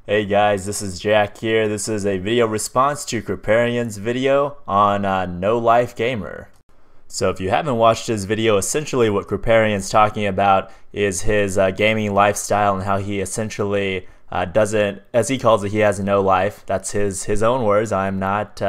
Hey guys, this is Jack here. This is a video response to Kripp's video on No Life Gamer. So if you haven't watched his video, essentially what Kripp's talking about is his gaming lifestyle and how he essentially doesn't, as he calls it, he has no life. That's his own words. I'm not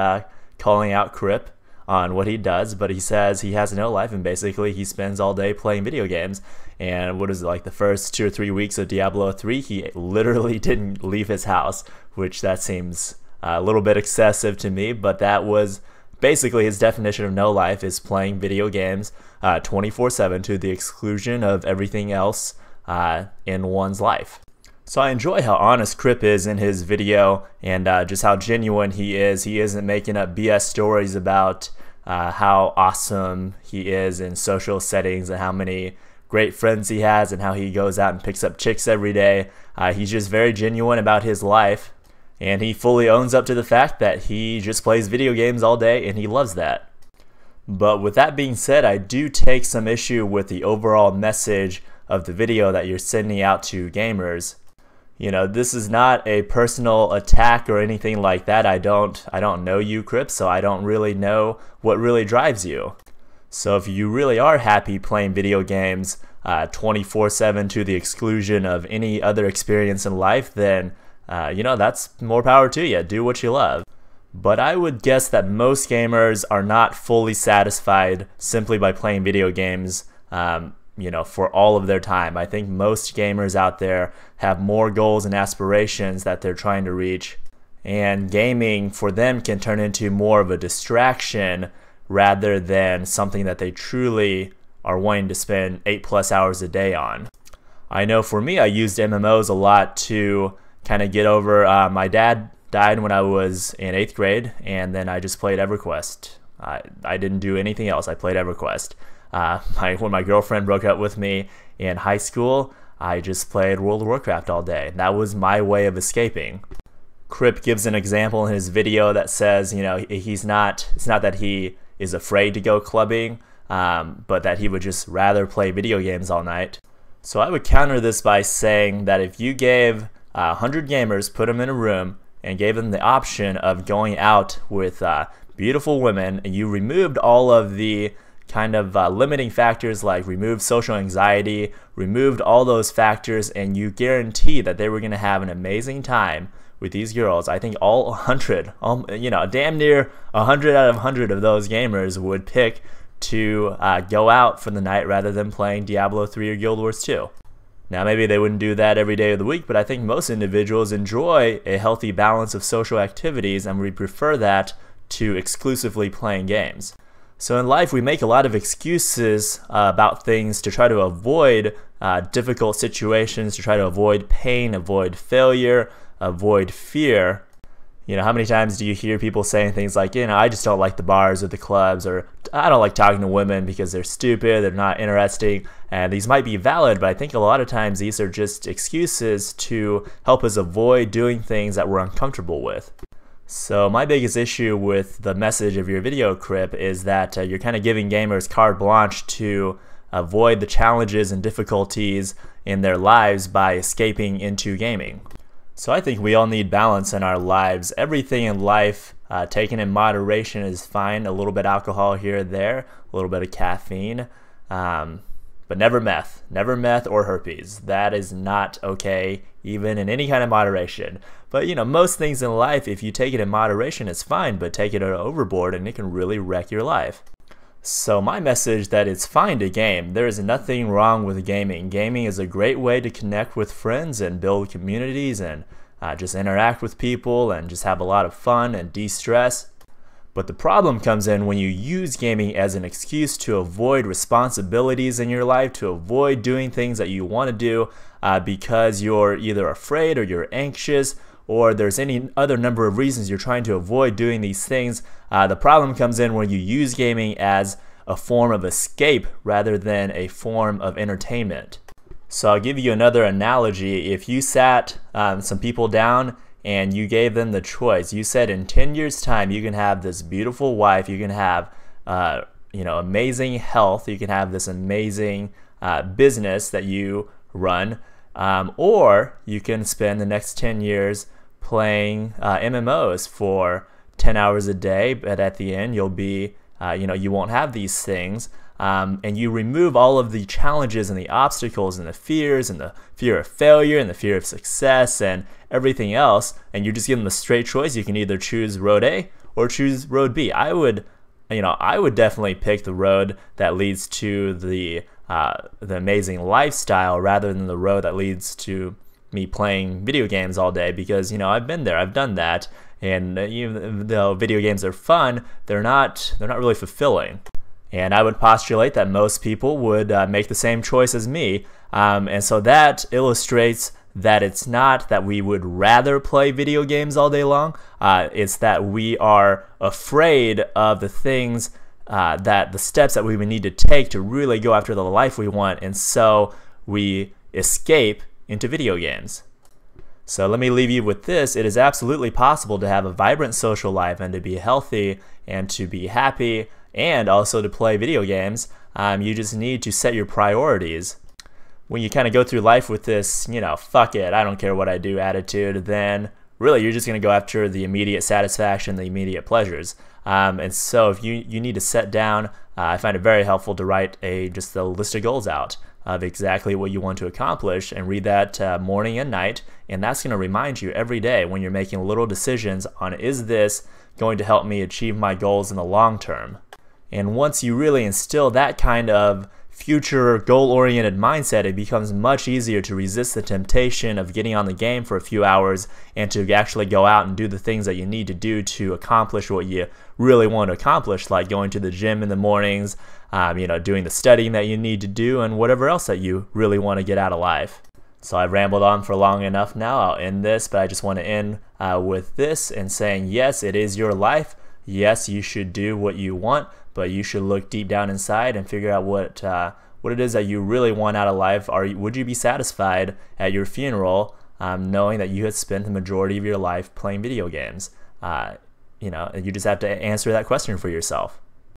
calling out Kripp on what he does, but he says he has no life and basically he spends all day playing video games. And what is it, like the first 2 or 3 weeks of Diablo 3, he literally didn't leave his house, which that seems a little bit excessive to me, but that was basically his definition of no life, is playing video games 24/7 to the exclusion of everything else in one's life. So I enjoy how honest Kripp is in his video and just how genuine he is. He isn't making up BS stories about how awesome he is in social settings and how many great friends he has and how he goes out and picks up chicks every day. He's just very genuine about his life, and he fully owns up to the fact that he just plays video games all day and he loves that. But with that being said, I do take some issue with the overall message of the video that you're sending out to gamers. You know, this is not a personal attack or anything like that. I don't know you, Kripp, so I don't really know what really drives you. So if you really are happy playing video games 24/7 to the exclusion of any other experience in life, then you know, that's more power to you. Do what you love. But I would guess that most gamers are not fully satisfied simply by playing video games you know, for all of their time. I think most gamers out there have more goals and aspirations that they're trying to reach, and gaming for them can turn into more of a distraction rather than something that they truly are wanting to spend 8+ hours a day on. I know for me, I used MMOs a lot to kind of get over, my dad died when I was in 8th grade, and then I just played EverQuest. I didn't do anything else. I played EverQuest. When my girlfriend broke up with me in high school, I just played World of Warcraft all day. That was my way of escaping. Kripp gives an example in his video that says, you know, it's not that he is afraid to go clubbing, but that he would just rather play video games all night. So I would counter this by saying that if you gave 100 gamers, put them in a room, and gave them the option of going out with beautiful women, and you removed all of the kind of limiting factors, like removed social anxiety, removed all those factors, and you guarantee that they were going to have an amazing time with these girls, I think all 100, you know, damn near 100 out of 100 of those gamers would pick to go out for the night rather than playing Diablo 3 or Guild Wars 2. Now maybe they wouldn't do that every day of the week, but I think most individuals enjoy a healthy balance of social activities, and we prefer that to exclusively playing games. So in life, we make a lot of excuses about things to try to avoid difficult situations, to try to avoid pain, avoid failure, avoid fear. You know, how many times do you hear people saying things like, you know, I just don't like the bars or the clubs, or I don't like talking to women because they're stupid, they're not interesting. And these might be valid, but I think a lot of times these are just excuses to help us avoid doing things that we're uncomfortable with. So my biggest issue with the message of your video, Kripp, is that you're kind of giving gamers carte blanche to avoid the challenges and difficulties in their lives by escaping into gaming. So I think we all need balance in our lives. Everything in life taken in moderation is fine. A little bit of alcohol here and there, a little bit of caffeine, but never meth or herpes. That is not okay, even in any kind of moderation. But you know, most things in life, if you take it in moderation, it's fine, but take it overboard and it can really wreck your life. So my message that it's fine to game. There is nothing wrong with gaming. Gaming is a great way to connect with friends and build communities and just interact with people and just have a lot of fun and de-stress. But the problem comes in when you use gaming as an excuse to avoid responsibilities in your life, to avoid doing things that you want to do because you're either afraid or you're anxious, or there's any other number of reasons you're trying to avoid doing these things. The problem comes in when you use gaming as a form of escape rather than a form of entertainment. So I'll give you another analogy. If you sat some people down and you gave them the choice, you said in 10 years time you can have this beautiful wife, you can have you know, amazing health, you can have this amazing business that you run, Or you can spend the next 10 years playing MMOs for 10 hours a day, but at the end you'll be, you won't have these things. And you remove all of the challenges and the obstacles and the fears and the fear of failure and the fear of success and everything else, and you just give them a straight choice. You can either choose road A or choose road B. I would definitely pick the road that leads to the amazing lifestyle rather than the road that leads to me playing video games all day, because I've been there, I've done that, and even though video games are fun, they're not really fulfilling. And I would postulate that most people would make the same choice as me. And so that illustrates that it's not that we would rather play video games all day long. It's that we are afraid of the things, the steps that we would need to take to really go after the life we want. And so we escape into video games. So let me leave you with this. It is absolutely possible to have a vibrant social life and to be healthy and to be happy, and also to play video games. You just need to set your priorities. When you kind of go through life with this, fuck it, I don't care what I do attitude, then really you're just going to go after the immediate satisfaction, the immediate pleasures. And so if you need to set down, I find it very helpful to write just a list of goals out of exactly what you want to accomplish, and read that morning and night, and that's going to remind you every day when you're making little decisions on, is this going to help me achieve my goals in the long term? And once you really instill that kind of future goal-oriented mindset, it becomes much easier to resist the temptation of getting on the game for a few hours and to actually go out and do the things that you need to do to accomplish what you really want to accomplish, like going to the gym in the mornings, doing the studying that you need to do, and whatever else that you really want to get out of life. So I've rambled on for long enough now. I'll end this, but I just want to end with this and saying, yes, it is your life. Yes, you should do what you want, but you should look deep down inside and figure out what it is that you really want out of life. Would you be satisfied at your funeral knowing that you had spent the majority of your life playing video games? You just have to answer that question for yourself.